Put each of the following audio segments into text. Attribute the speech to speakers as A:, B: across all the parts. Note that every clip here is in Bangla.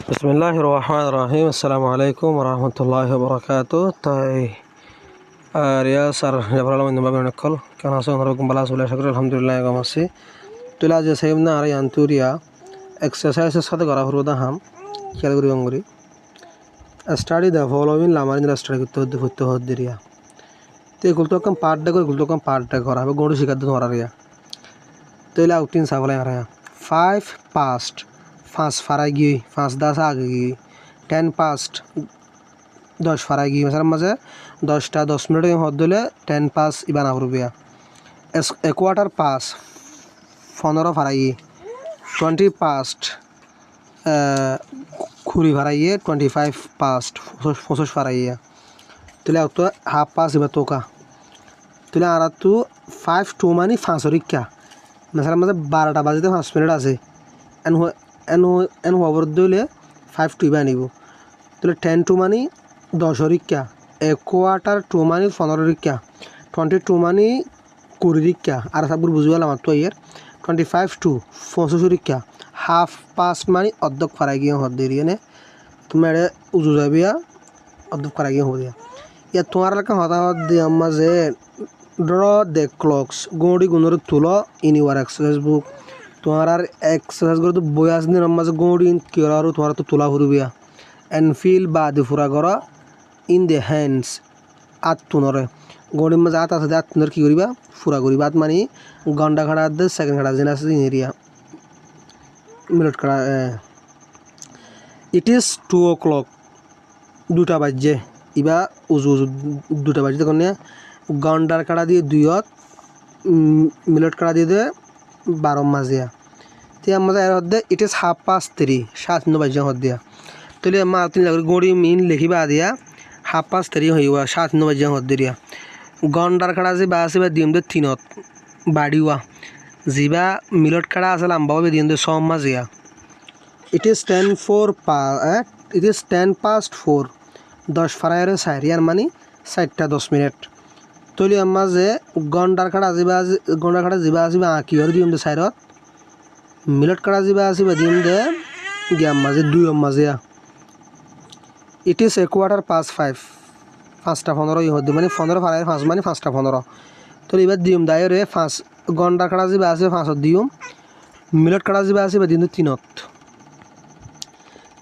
A: বিসমিল্লাহির রহমানির রহিম। আসসালামু আলাইকুম ওয়া রাহমাতুল্লাহি ওয়া বারাকাতুহু। তাই রিয়াজ আর জাফর আলম ইন্দুবাবি অনেকক্ষণ কেন আছে ওনারকম বালা চলে আশা করি আলহামদুলিল্লাহ এগম আছি। তুলা যে সাইম না আর আন্তরিয়া এক্সারসাইজের সাথে করা হরো দা হাম খেয়াল করি অঙ্গুরি study the following Lamar Inda study করতে হতে রিয়া তো এগুলো কম পার্ট ডে করা হবে গড়ি শিখাতে ধরা রিয়া তুলা আউটিন সাবলাই আর 5 past 5 ফারাই গিয়ে 5-10 আগে গিয়ে 10 past 10 ফারাই গিয়ে মাঝে 10টা 10 মিনিট হদ দিলে 10 পাস ইবানা করবিয়া এ কোয়ার্টার পাস 15 ফারাইয়ে 20 past খুরি ফারাইয়ে 25 past 25 ফারাইয়া তুলে তো হাফ পাস ইবা তোকা তুলে আর তো 5 2 মানে 5 রিক্কা মাঝে 12টা বাজতে 5 মিনিট আছে এন ওভার দিলে 5 2 ইবা নিব তাহলে 10 টু মানে 10 রিক্কা এ কোয়ার্টার 2 মানে 15 রিক্কা 22 মানে 20 রিক্কা আর সব বুঝিয়ে আমার তো এর 25 টু 25 রিক্কা হাফ পাস্ট মানে অর্ধেক ফারাই গিয়ে হদ দিয়ে নে তুমি এটা উজু যাবিয়া অর্ধেক ফারাই গিয়ে হদিয়া ইয়া তোমার এলাকা হতা হদ দিয়ে আম্মা যে ড্র দ্য ক্লকস গৌড়ি গুণর তুলো ইন ইউর এক্সারসাইজ বুক তোমার আর এক্সারসাইজ করে তো বই আসদিন আম্মা যে গৌড়ি কি আর তোমার তো তোলা ফুরবিয়া এন্ড ফিল বা দি ফুরা করা ইন দ্য হ্যান্ডস আত তুনরে গৌড়ির মাঝে আত আছে আত তুনর কি করিবা ফুরা করিবা আত মানে ঘন্টা খাড়া দে সেকেন্ড খাড়া যেন আছে এরিয়া মিনিট খাড়া ইট ইজ 2 o'clock 2টা বাজে ইবা উজু 2টা বাজে তখন ঘন্টার কাটা দিয়ে 2 মিনিট কাটা দিয়ে 12 মাজিয়া তে আমাদের এর হদ্দে ইট ইজ 3:30 7 বাজে হদ্দিয়া তাহলে মা তিন লাগি গড়ি মিন লিখিবা দিয়া 3:30 হইবা 7 বাজে হদ্দিয়া ঘন্টার কাটা যে বাসিবা দিম দে 3 বাড়িওয়া জিবা মিনিট কাটা আছে লম্বা হবে দিম দে 6 মাজিয়া ইট ইজ 10 past 4 10 ফারায়ের সাইরিয়ার মানে 4টা 10 মিনিট তলি আম্মা যে ঘন্টার কাটা জিবা আসিবা কি আর দিম দে সাইরত মিনিট কাটা জিবা আসিবা দিম দে গিয়া মাঝে 2 মাজিয়া ইট ইজ এ কোয়ার্টার পাস 5 5টা 15 হদ মানে 15 ফারায়ের 5 মানে 5টা 15 তো এবার দিম দায় রে 5 ঘন্টার কাটা জিবা আসিবা 5 দিম মিনিট কাটা জিবা আসিবা দিম 3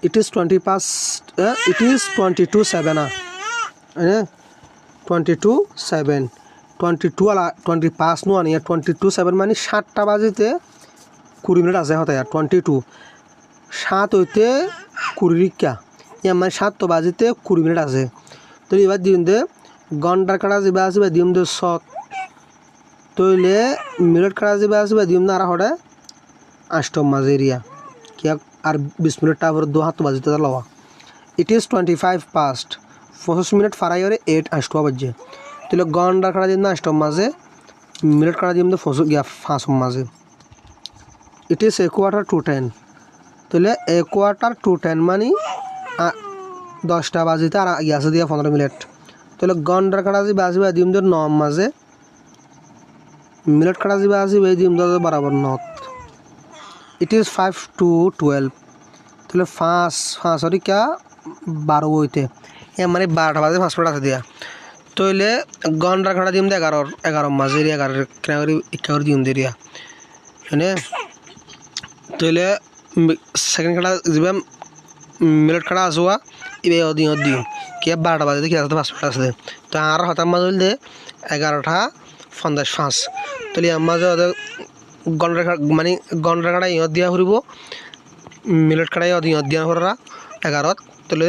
A: it is 20 past it is 22:07 22:07 22 আলা 20 পাস নো আনি 22:07 মানে 7টা বাজেতে 20 মিনিট আছে হতে 22 7 হইতে 20 রিক্কা ইয়া মানে 7 তো বাজেতে 20 মিনিট আছে তো এবার দিন দে ঘন্টার কাটা জিবা আসবে দিম দে 7 তইলে মিনিট কাটা জিবা আসবে দিম না আর হড়ে 8 মাঝেরিয়া কি আর 20 মিনিট টাवर 2 হাত বাজতে লওয়া ইট ইজ 25 past 25 মিনিট ফারাইরে 8 8 বাজে তাহলে ঘন্টা কাটা দিন না 8 মাঝে মিনিট কাটা দিন 5 গিয়া 5 মাঝে it is a quarter to 10 তাহলে এ কোয়ার্টার টু 10 মানে 10টা বাজতে আর ইয়াছে দিয়া 15 মিনিট তাহলে ঘন্টা কাটা দি বাজবে দিন 9 মাঝে মিনিট কাটা দি বাজবে দিন বরাবর 9 it is 5 to 12 তাহলে 5 সরি কা 12 হইতে এ মানে 12টা বাজে 5 মিনিট আছে দিয়া তাহলে ঘন্টার কাটা দিম দে 11 মাঝে 11 কিনারি 21 দিম দিয়া মানে তাহলে সেকেন্ড কাটা দিবা মিনিট কাটা আসুয়া ইবে দিম কি 12টা বাজে কি আছে 5 মিনিট আছে তো আর হতাম মাঝে দে 11টা 55 তাহলে আমাজে ঘন্টার মানে ঘন্টার কাটা ইয়ত দিয়া ফুরিব মিনিট কাটা ইয়ত দিয়া করা 11 তাহলে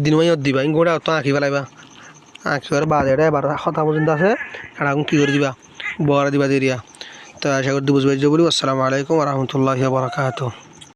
A: দিন ইয়ত দিবা গোড়া তো আঁকি পেলাইবা আঁকিবার বাদ এটা এবার কথা পর্যন্ত আছে কাটা কি করে দিবা বড় দিবা দিয়া তো আশা করি বুঝবাই বলি। আসসালামু আলাইকুম ওয়া রাহমাতুল্লাহি ওয়া বারাকাতুহু।